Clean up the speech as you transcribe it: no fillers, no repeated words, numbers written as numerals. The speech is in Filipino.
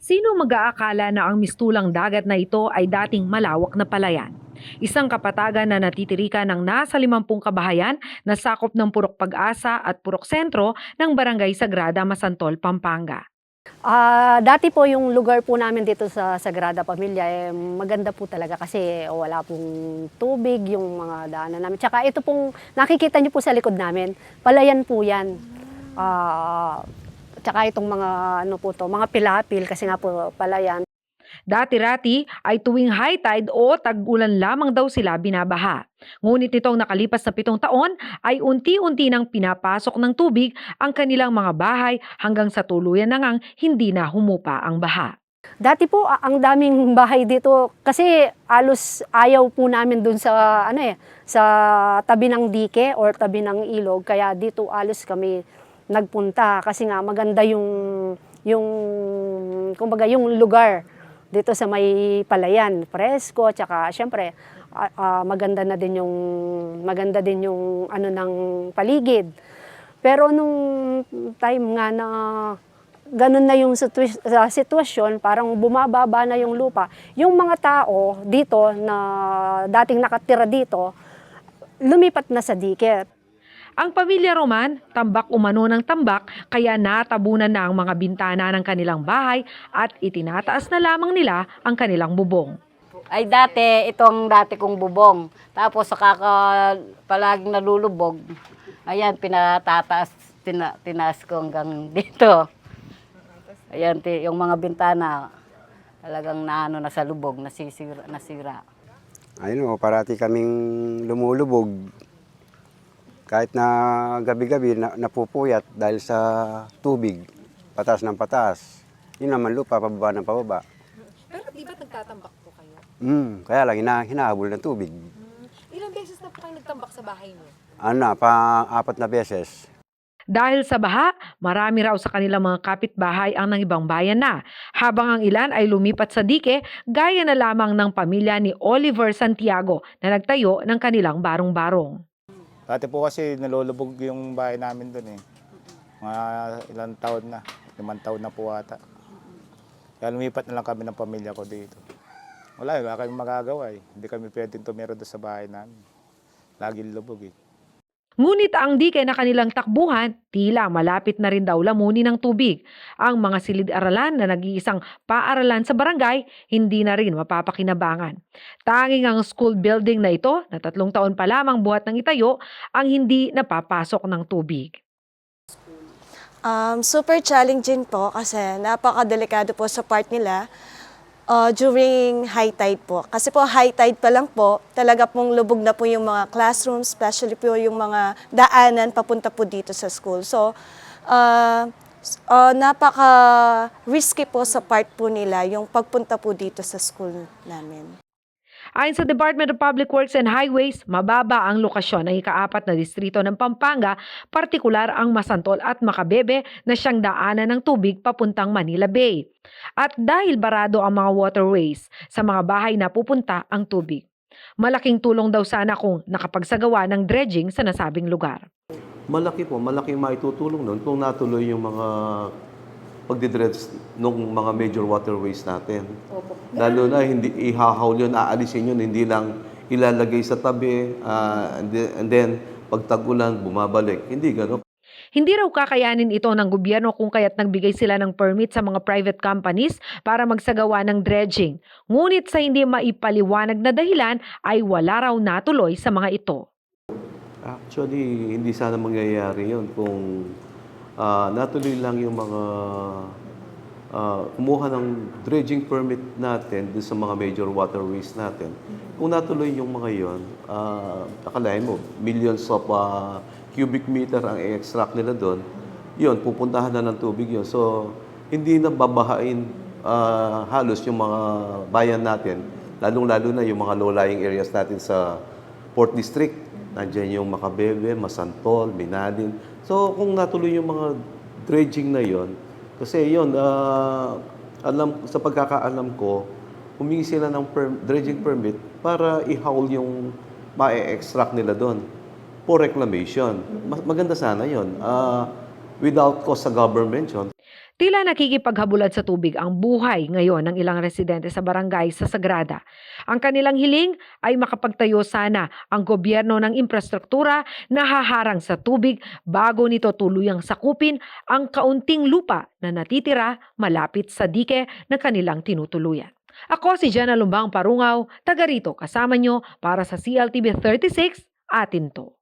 Sino mag-aakala na ang mistulang dagat na ito ay dating malawak na palayan? Isang kapatagan na natitirikan ng nasa 50 kabahayan na sakop ng Purok Pag-asa at Purok Sentro ng Barangay Sagrada, Masantol, Pampanga. Dati po yung lugar po namin dito sa Sagrada Pamilya, maganda po talaga kasi wala pong tubig yung mga daanan namin. Tsaka ito pong nakikita niyo po sa likod namin, palayan po yan. Tsaka itong mga ano po to, mga pilapil kasi nga po palayan. Dati-rati ay tuwing high tide o tag-ulan lamang daw sila binabaha. Ngunit nitong nakalipas na 7 taon ay unti-unti nang pinapasok ng tubig ang kanilang mga bahay hanggang sa tuluyan na ngang hindi na humupa ang baha. Dati po ang daming bahay dito kasi alos ayaw po namin dun sa sa tabi ng dike or tabi ng ilog, kaya dito alos kami nagpunta kasi nga maganda yung kumbaga yung lugar dito sa may palayan, presko, tsaka syempre maganda din yung ano ng paligid. Pero nung time nga na ganun na yung sitwasyon, parang bumababa na yung lupa. Yung mga tao dito na dating nakatira dito, lumipat na sa dike. Ang pamilya Roman, tambak umano ng tambak, kaya natabunan na ang mga bintana ng kanilang bahay at itinataas na lamang nila ang kanilang bubong. Ay dati kong bubong. Tapos palaging nalulubog. Ayan, tinaas ko hanggang dito. Ayan, yung mga bintana, talagang naano na sa lubog, nasira. Ayun, parati kaming lumulubog. Kahit na gabi-gabi napupuyat dahil sa tubig, patas ng patas. Yun naman lupa, pababa ng pababa. Pero di ba nagtatambak po kayo? Kaya lang hinahabol ng tubig. Ilang beses na po kayo nagtambak sa bahay niyo? 4 na beses. Dahil sa baha, marami raw sa kanilang mga kapitbahay ang nangibang bayan na, habang ang ilan ay lumipat sa dike gaya na lamang ng pamilya ni Oliver Santiago na nagtayo ng kanilang barong-barong. Dati po kasi nalulubog yung bahay namin doon eh. Mga ilang taon na, 5 taon na po ata. Kaya lumipat na lang kami ng pamilya ko dito. Wala kami magagawa eh. Hindi kami pwedeng tumira doon sa bahay namin. Laging lubog eh. Ngunit ang dike na kanilang takbuhan, tila malapit na rin daw lamunin ng tubig. Ang mga silid-aralan na nag-iisang paaralan sa barangay, hindi na rin mapapakinabangan. Tanging ang school building na ito, na 3 taon pa lamang buhat ng itayo, ang hindi napapasok ng tubig. Super challenging po kasi napakadelikado po sa part nila during high tide po. Kasi po high tide pa lang po, talaga pong lubog na po yung mga classrooms, especially po yung mga daanan papunta po dito sa school. So, napaka-risky po sa part po nila yung pagpunta po dito sa school namin. Ayon sa Department of Public Works and Highways, mababa ang lokasyon ng ika-4 na distrito ng Pampanga, partikular ang Masantol at Macabebe na siyang daanan ng tubig papuntang Manila Bay. At dahil barado ang mga waterways, sa mga bahay na pupunta ang tubig. Malaking tulong daw sana kung nakapagsagawa ng dredging sa nasabing lugar. Malaking maitutulong nun kung natuloy yung mga pagdidredge ng mga major waterways natin. Lalo na hindi ihahaw yun, aalisin yun, hindi lang ilalagay sa tabi, and then pag tag-ulan, bumabalik. Hindi gano'n. Hindi raw kakayanin ito ng gobyerno kung kaya't nagbigay sila ng permit sa mga private companies para magsagawa ng dredging. Ngunit sa hindi maipaliwanag na dahilan ay wala raw natuloy sa mga ito. Actually, hindi sana mangyayari yun kung natuloy lang yung mga kumuha ng dredging permit natin dun sa mga major waterways natin. Kung natuloy yung mga yon, akalain mo, millions of cubic meter ang i-extract nila doon, yun, pupuntahan na ng tubig yun. So, hindi na babahain halos yung mga bayan natin, lalong-lalo na yung mga low-lying areas natin sa Port District. Nandiyan yung Macabebe, Masantol, Binadin. So, kung natuloy yung mga dredging na yon, kasi yon, sa pagkakaalam ko, humingi sila ng dredging permit para i-haul yung ma-extract nila doon for reclamation. Maganda sana yon. Without cost sa government yun. Tila nakikipaghabulan sa tubig ang buhay ngayon ng ilang residente sa barangay sa Sagrada. Ang kanilang hiling ay makapagtayo sana ang gobyerno ng infrastruktura na haharang sa tubig bago nito tuluyang sakupin ang kaunting lupa na natitira malapit sa dike na kanilang tinutuluyan. Ako si Jenna Lumbang Parungaw, taga rito kasama nyo para sa CLTV 36, atin to.